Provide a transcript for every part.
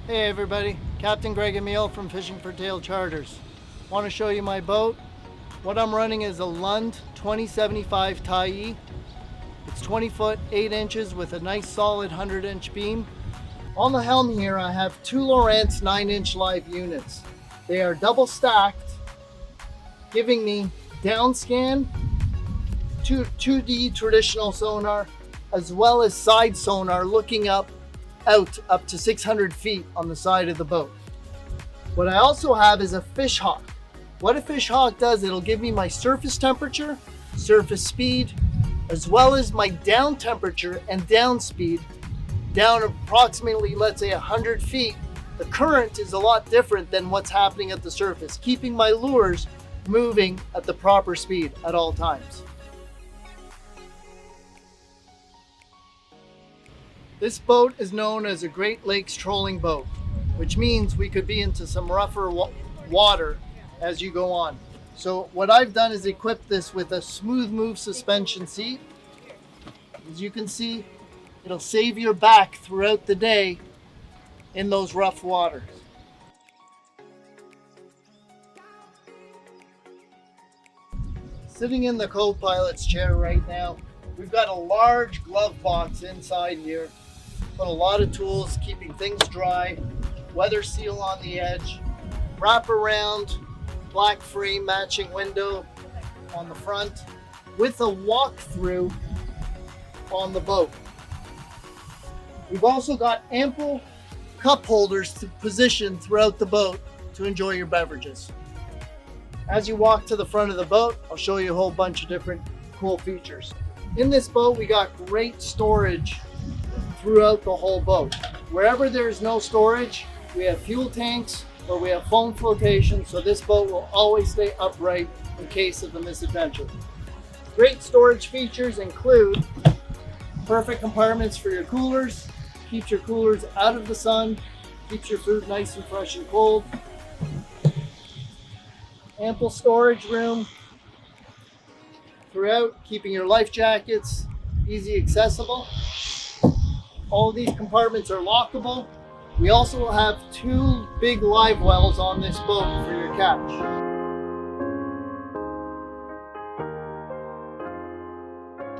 Hey everybody, Captain Greg Ameal from Fishing for Tail Charters. Want to show you my boat. What I'm running is a Lund 2075 TYEE. It's 20 foot 8 inches with a nice solid 100-inch beam. On the helm here I have two Lowrance 9-inch live units. They are double stacked, giving me down scan, 2D traditional sonar, as well as side sonar looking up to 600 feet on the side of the boat. What I also have is a fish hawk. What a fish hawk does, it'll give me my surface temperature, surface speed, as well as my down temperature and down speed. Down approximately, let's say 100 feet, the current is a lot different than what's happening at the surface, keeping my lures moving at the proper speed at all times. This boat is known as a Great Lakes trolling boat, which means we could be into some rougher water as you go on. So what I've done is equip this with a smooth move suspension seat. As you can see, it'll save your back throughout the day in those rough waters. Sitting in the co-pilot's chair right now, we've got a large glove box inside here. Put a lot of tools, keeping things dry, weather seal on the edge, wrap around, black frame matching window on the front with a walk-through on the boat. We've also got ample cup holders to position throughout the boat to enjoy your beverages. As you walk to the front of the boat, I'll show you a whole bunch of different cool features. In this boat, we got great storage throughout the whole boat. Wherever there's no storage, we have fuel tanks or we have foam flotation, so this boat will always stay upright in case of a misadventure. Great storage features include perfect compartments for your coolers, keeps your coolers out of the sun, keeps your food nice and fresh and cold. Ample storage room throughout, keeping your life jackets easy accessible. All of these compartments are lockable. We also have two big live wells on this boat for your catch.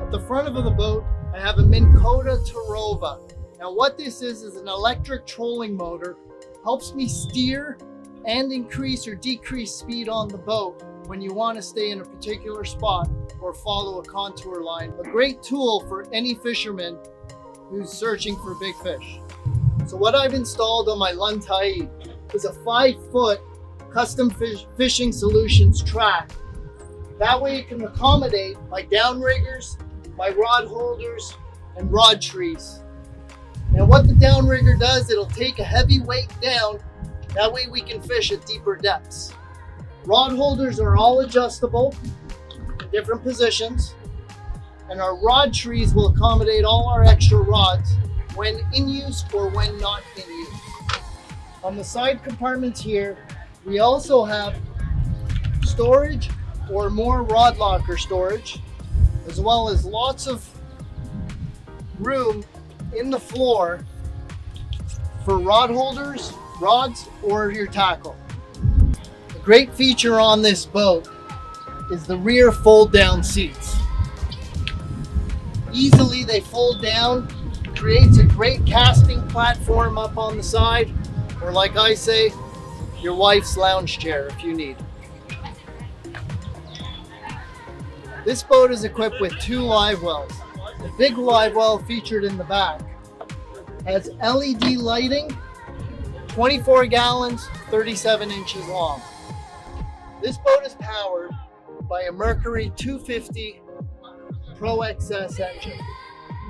At the front of the boat, I have a Minn Kota Tarova. Now what this is an electric trolling motor. Helps me steer and increase or decrease speed on the boat when you want to stay in a particular spot or follow a contour line. A great tool for any fisherman who's searching for big fish. So what I've installed on my Lund TYEE is a 5-foot custom fishing solutions track. That way it can accommodate my downriggers, my rod holders, and rod trees. Now what the downrigger does, it'll take a heavy weight down. That way we can fish at deeper depths. Rod holders are all adjustable in different positions, and our rod trees will accommodate all our extra rods when in use or when not in use. On the side compartments here, we also have storage or more rod locker storage, as well as lots of room in the floor for rod holders, rods, or your tackle. A great feature on this boat is the rear fold down seats. Easily they fold down, creates a great casting platform up on the side, or like I say, your wife's lounge chair if you need. This boat is equipped with two live wells. The big live well featured in the back has LED lighting, 24 gallons, 37 inches long. This boat is powered by a Mercury 250 Pro XS engine.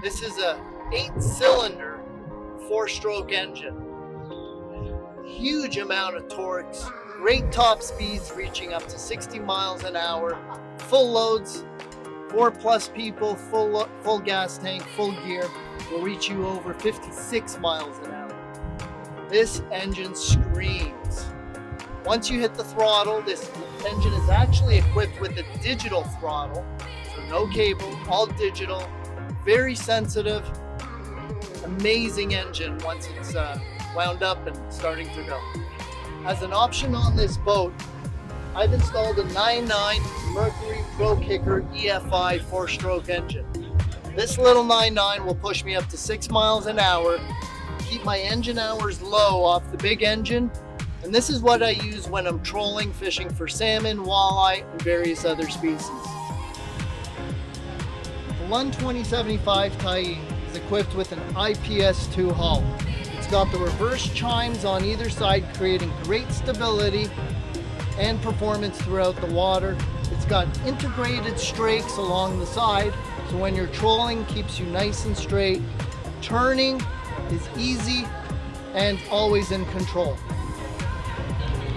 This is a 8-cylinder 4-stroke engine. Huge amount of torques, great top speeds reaching up to 60 miles an hour, full loads, 4+ people, full gas tank, full gear will reach you over 56 miles an hour. This engine screams. Once you hit the throttle, this engine is actually equipped with a digital throttle, so no cable, all digital, very sensitive, amazing engine once it's wound up and starting to go. As an option on this boat, I've installed a 9.9 Mercury Pro Kicker EFI 4-stroke engine. This little 9.9 will push me up to 6 miles an hour, keep my engine hours low off the big engine, and this is what I use when I'm trolling, fishing for salmon, walleye, and various other species. The Lund 2075 TYEE is equipped with an IPS-2 hull. It's got the reverse chimes on either side, creating great stability and performance throughout the water. It's got integrated strakes along the side, so when you're trolling, keeps you nice and straight. Turning is easy and always in control.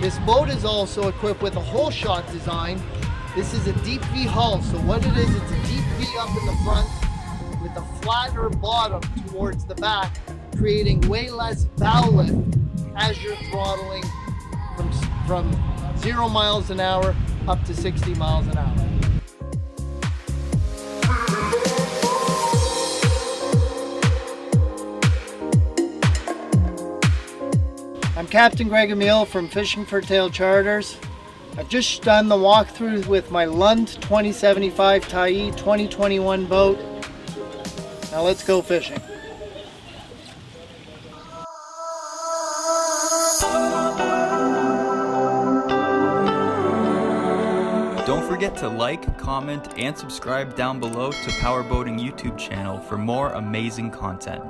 This boat is also equipped with a hole shot design. This is a deep V hull, so what it is, it's a deep V up in the front with a flatter bottom towards the back, creating way less bow lift as you're throttling from 0 miles an hour up to 60 miles an hour. I'm Captain Greg Ameal from Fishing for Tail Charters. I've just done the walkthrough with my Lund 2075 TYEE 2021 boat. Now let's go fishing. Don't forget to like, comment, and subscribe down below to Powerboating YouTube channel for more amazing content.